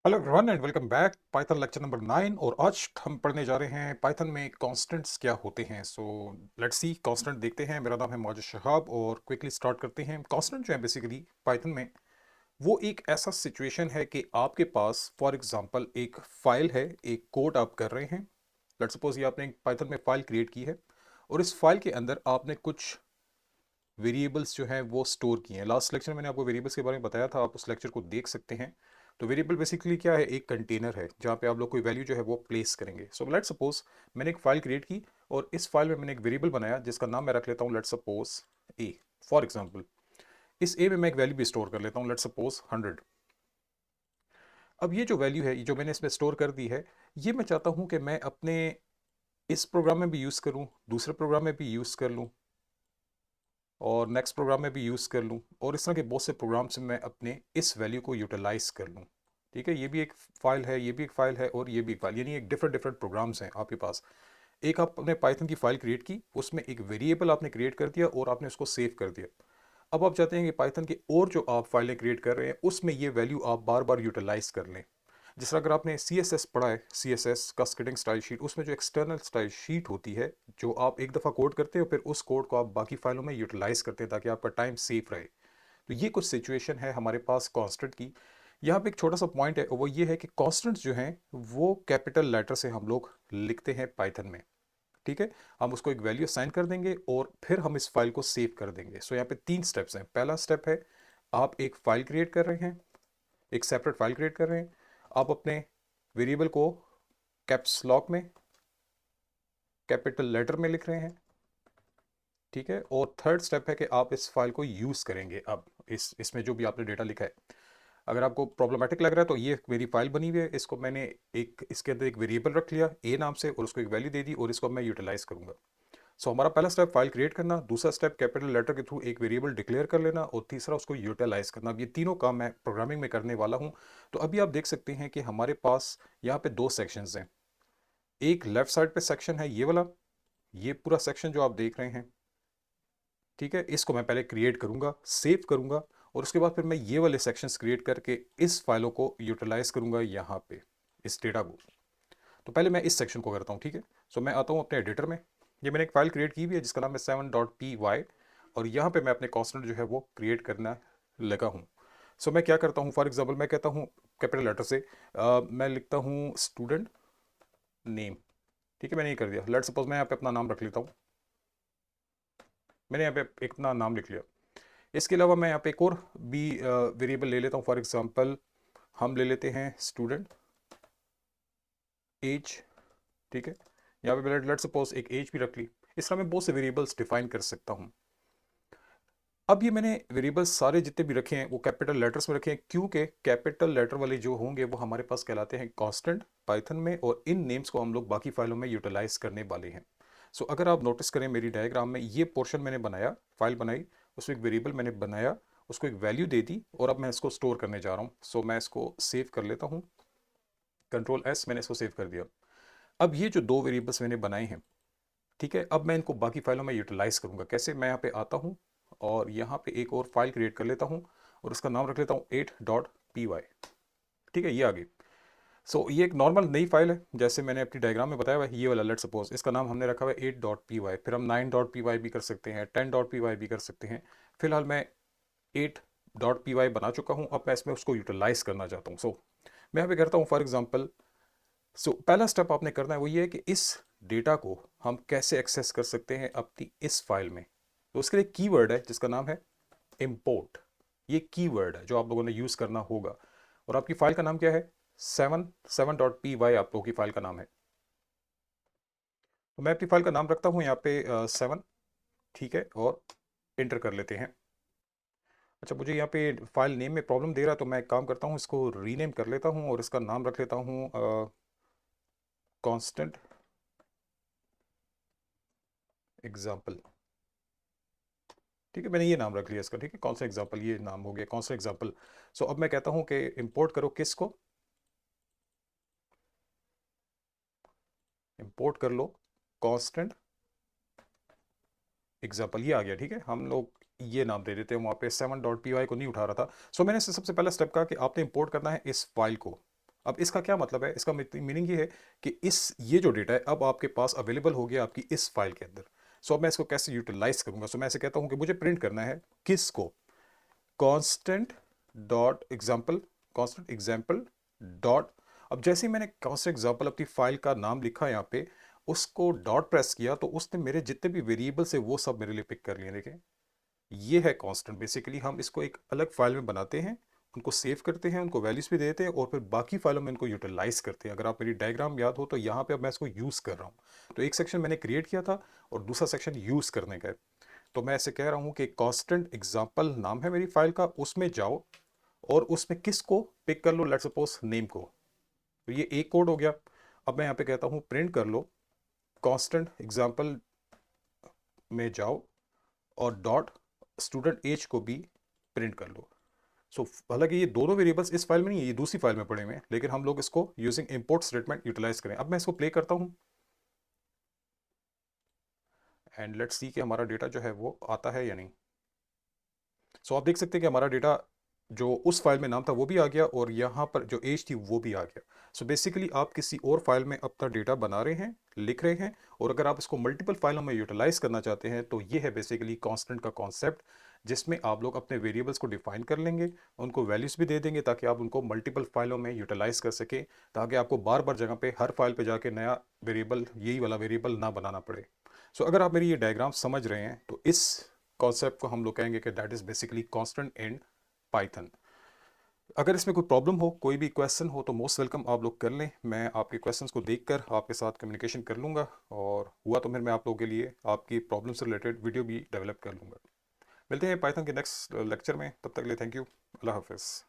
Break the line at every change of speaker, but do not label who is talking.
Hello everyone and welcome back Python lecture number 9। और आज हम पढ़ने जा रहे हैं पाइथन में कॉन्स्टेंट्स क्या होते हैं। सो लेट्स सी कॉन्स्टेंट देखते हैं। मेरा नाम है मौजूद शहाब और क्विकली स्टार्ट करते हैं। कॉन्स्टेंट जो है बेसिकली पाइथन में वो एक ऐसा सिचुएशन है कि आपके पास फॉर एग्जांपल एक फाइल है, एक कोड आप कर रहे हैं। लेट्स सपोज ये आपने एक पाइथन में फाइल क्रिएट की है और इस फाइल के अंदर आपने कुछ वेरिएबल्स जो हैं वो स्टोर किए हैं। लास्ट लेक्चर में मैंने आपको वेरिएबल्स के बारे में बताया था, आप उस लेक्चर को देख सकते हैं। तो वेरिएबल बेसिकली क्या है, एक कंटेनर है जहाँ पे आप लोग कोई वैल्यू जो है वो प्लेस करेंगे। सो लेट्स सपोज मैंने एक फाइल क्रिएट की और इस फाइल में मैंने एक वेरिएबल बनाया जिसका नाम मैं रख लेता हूँ let's suppose A. For example इस ए में मैं एक वैल्यू भी स्टोर कर लेता हूँ लेट्स सपोज 100। अब ये जो वैल्यू है, ये जो मैंने इसमें स्टोर कर दी है, ये मैं चाहता हूँ कि मैं अपने इस प्रोग्राम में भी यूज़ करूँ, दूसरे प्रोग्राम में भी यूज़ कर लूँ और नेक्स्ट प्रोग्राम में भी यूज़ कर लूँ और इस तरह के बहुत से प्रोग्राम से मैं अपने इस वैल्यू को यूटिलाइज कर लूँ। ठीक है, ये भी एक फाइल है, ये भी एक फाइल है और ये भी एक फाइल, यानी एक डिफरेंट डिफरेंट प्रोग्राम्स हैं आपके पास। एक आपने पाइथन की फाइल क्रिएट की, उसमें एक वेरिएबल आपने क्रिएट कर दिया और आपने उसको सेव कर दिया। अब आप चाहते हैं कि पाइथन के और जो आप फाइलें क्रिएट कर रहे हैं उसमें ये वैल्यू आप बार बार यूटिलाइज कर लें। जिस तरह अगर आपने सी एस एस पढ़ा है, C S S cascading style sheet, उसमें जो एक्सटर्नल स्टाइल शीट होती है जो आप एक दफ़ा कोड करते हो फिर उस कोड को आप बाकी फाइलों में यूटिलाइज करते हैं ताकि आपका टाइम सेफ रहे। तो ये कुछ सिचुएशन है हमारे पास कांस्टेंट की। यहाँ पे एक छोटा सा पॉइंट है, वो ये है कि कांस्टेंट्स जो हैं वो कैपिटल लेटर से हम लोग लिखते हैं पाइथन में। ठीक है, हम उसको एक वैल्यू असाइन कर देंगे और फिर हम इस फाइल को सेव कर देंगे। सो यहाँ पे 3 स्टेप्स हैं। पहला स्टेप है, आप एक फाइल क्रिएट कर रहे हैं, एक सेपरेट फाइल क्रिएट कर रहे हैं, आप अपने वेरिएबल को कैप्स लॉक में कैपिटल लेटर में लिख रहे हैं। ठीक है, और थर्ड स्टेप है कि आप इस फाइल को यूज़ करेंगे। अब इसमें जो भी आपने डेटा लिखा है, अगर आपको प्रॉब्लमेटिक लग रहा है तो ये मेरी फाइल बनी हुई है, इसको मैंने एक इसके अंदर एक वेरिएबल रख लिया ए नाम से और उसको एक वैल्यू दे दी और इसको मैं यूटिलाइज करूंगा। सो हमारा पहला स्टेप फाइल क्रिएट करना, दूसरा स्टेप कैपिटल लेटर के थ्रू एक वेरिएबल डिक्लेयर कर लेना और तीसरा उसको यूटिलाइज करना। अब ये तीनों काम मैं प्रोग्रामिंग में करने वाला हूँ। तो अभी आप देख सकते हैं कि हमारे पास यहाँ पे 2 सेक्शंस हैं। एक लेफ्ट साइड पे सेक्शन है ये वाला, ये पूरा सेक्शन जो आप देख रहे हैं। ठीक है, इसको मैं पहले क्रिएट करूंगा, सेव करूंगा और उसके बाद फिर मैं ये वाले सेक्शंस क्रिएट करके इस फाइलों को यूटिलाइज करूंगा यहाँ पे, इस डेटा को। तो पहले मैं इस सेक्शन को करता हूँ। ठीक है, सो मैं आता हूँ अपने एडिटर में। ये मैंने एक फाइल क्रिएट की हुई है जिसका नाम है 7.py और यहाँ पे मैं अपने कॉन्स्टेंट जो है वो क्रिएट करना लगा हूँ। सो मैं क्या करता हूँ, फॉर एग्जाम्पल मैं कहता हूँ कैपिटल लेटर से मैं लिखता हूँ स्टूडेंट नेम। ठीक है, मैंने ये कर दिया। लेट्स सपोज मैं यहाँ पे अपना नाम रख लेता हूँ, मैंने यहाँ पे एक अपना नाम लिख लिया। इसके अलावा मैं यहाँ पे एक और भी वेरिएबल ले लेता हूँ। फॉर एग्जांपल हम ले लेते हैं स्टूडेंट एज। ठीक है, यहाँ पे लेट सपोज एक एज भी रख ली। इस तरह मैं बहुत से वेरिएबल्स डिफाइन कर सकता हूँ। अब ये मैंने वेरिएबल्स सारे जितने भी रखे हैं वो कैपिटल लेटर्स में रखे हैं, क्योंकि कैपिटल लेटर वाले जो होंगे वो हमारे पास कहलाते हैं कांस्टेंट पाइथन में और इन नेम्स को हम लोग बाकी फाइलों में यूटिलाइज करने वाले हैं। सो अगर आप नोटिस करें मेरी डायग्राम में, ये पोर्शन मैंने बनाया, फाइल बनाई, उसमें एक वेरिएबल मैंने बनाया, उसको एक वैल्यू दे दी और अब मैं इसको स्टोर करने जा रहा हूँ। सो मैं इसको सेव कर लेता हूँ, कंट्रोल एस, मैंने इसको सेव कर दिया। अब ये जो 2 वेरिएबल्स मैंने बनाए हैं, ठीक है, अब मैं इनको बाकी फाइलों में यूटिलाइज करूंगा। कैसे, मैं यहाँ पे आता हूँ और यहाँ पे एक और फाइल क्रिएट कर लेता हूँ और उसका नाम रख लेता हूँ 8.py। ठीक है, ये आ गई। सो ये एक नॉर्मल नई फाइल है जैसे मैंने अपनी डायग्राम में बताया हुआ है, ये वाला। लेट सपोज इसका नाम हमने रखा हुआ है 8.py, फिर हम 9.py भी कर सकते हैं, 10.py भी कर सकते हैं। फिलहाल मैं 8.py बना चुका हूँ, अब मैं इसमें उसको यूटिलाइज करना चाहता हूँ। सो मैं यहाँ पे करता हूँ फॉर एग्जाम्पल। सो पहला स्टेप आपने करना है वो ये है कि इस डेटा को हम कैसे एक्सेस कर सकते हैं अपनी इस फाइल में। तो उसके लिए कीवर्ड है जिसका नाम है इंपोर्ट। ये कीवर्ड है जो आप लोगों ने यूज करना होगा। और आपकी फाइल का नाम क्या है, 7.py आप लोगों की फाइल का नाम है। तो मैं अपनी फाइल का नाम रखता हूँ यहाँ पे 7। ठीक है, और इंटर कर लेते हैं। अच्छा, मुझे यहाँ पे फाइल नेम में प्रॉब्लम दे रहा है तो मैं एक काम करता हूँ, इसको रीनेम कर लेता हूँ और इसका नाम रख लेता हूँ कांस्टेंट एग्जाम्पल। ठीक है, मैंने ये नाम रख लिया इसका। ठीक है, कौन सा एग्जाम्पल, ये नाम हो गया कौन सा एग्जाम्पल। सो अब मैं कहता हूं कि इंपोर्ट करो किसको, इंपोर्ट कर लो कांस्टेंट एग्जाम्पल। ये आ गया। ठीक है, हम लोग ये नाम दे देते हैं, वहां पे 7.py को नहीं उठा रहा था। सो मैंने सबसे पहला स्टेप कहा कि आपने इंपोर्ट करना है इस फाइल को अब इसका क्या मतलब है, इसका मीनिंग ये है कि ये जो डेटा है अब आपके पास अवेलेबल हो गया आपकी इस फाइल के अंदर। सो अब मैं इसको कैसे यूटिलाइज करूंगा? सो मैं ऐसे कहता हूं कि मुझे प्रिंट करना है किसको, constant dot example, constant example dot. अब जैसे ही मैंने कांस्टेंट एग्जाम्पल अपनी फाइल का नाम लिखा यहाँ पे, उसको डॉट प्रेस किया तो उसने मेरे जितने भी वेरिएबल्स है वो सब मेरे लिए पिक कर लिए। देखें, ये है कांस्टेंट। बेसिकली हम इसको एक अलग फाइल में बनाते हैं, उनको सेव करते हैं, उनको वैल्यूज भी देते हैं और फिर बाकी फाइलों में इनको यूटिलाइज करते हैं। अगर आप मेरी डायग्राम याद हो तो यहाँ पे अब मैं इसको यूज़ कर रहा हूँ। तो एक सेक्शन मैंने क्रिएट किया था और दूसरा सेक्शन यूज़ करने का है। तो मैं ऐसे कह रहा हूँ कि कांस्टेंट एग्जाम्पल नाम है मेरी फाइल का, उसमें जाओ और उसमें किसको पिक कर लो, लेट्स सपोज नेम को। तो ये एक कोड हो गया। अब मैं यहाँ पे कहता हूँ प्रिंट कर लो कांस्टेंट एग्जाम्पल में जाओ और डॉट स्टूडेंट एज को भी प्रिंट कर लो। सो हालांकि ये दोनों वेरिएबल्स इस फाइल में नहीं है, ये दूसरी फाइल में पड़े हुए हैं, लेकिन हम लोग इसको यूजिंग इंपोर्ट स्टेटमेंट यूटिलाइज करें। अब मैं इसको प्ले करता हूँ एंड लेट्स सी कि हमारा डेटा जो है वो आता है या नहीं। सो आप देख सकते हैं कि हमारा डेटा जो उस फाइल में नाम था वो भी आ गया और यहाँ पर जो एज थी वो भी आ गया। सो बेसिकली आप किसी और फाइल में अपना डेटा बना रहे हैं, लिख रहे हैं, और अगर आप इसको मल्टीपल फाइलों में यूटिलाइज करना चाहते हैं तो ये है बेसिकली कांस्टेंट का कॉन्सेप्ट, जिसमें आप लोग अपने वेरिएबल्स को डिफाइन कर लेंगे, उनको वैल्यूज भी दे देंगे ताकि आप उनको मल्टीपल फाइलों में यूटिलाइज कर सकें, ताकि आपको बार बार जगह पे हर फाइल पे जाके नया वेरिएबल, यही वाला वेरिएबल ना बनाना पड़े। सो अगर आप मेरी ये डायग्राम समझ रहे हैं तो इस कॉन्सेप्ट को हम लोग कहेंगे कि that is basically constant in Python. अगर इसमें कोई प्रॉब्लम हो, कोई भी क्वेश्चन हो तो मोस्ट वेलकम आप लोग कर लें। मैं आपके क्वेश्चंस को देखकर आपके साथ कम्युनिकेशन कर लूँगा, और हुआ तो फिर मैं आप लोगों के लिए आपकी प्रॉब्लम से रिलेटेड वीडियो भी डेवलप कर लूँगा। मिलते हैं पाइथन के नेक्स्ट लेक्चर में, तब तक के लिए थैंक यू, अल्लाह हाफिज़।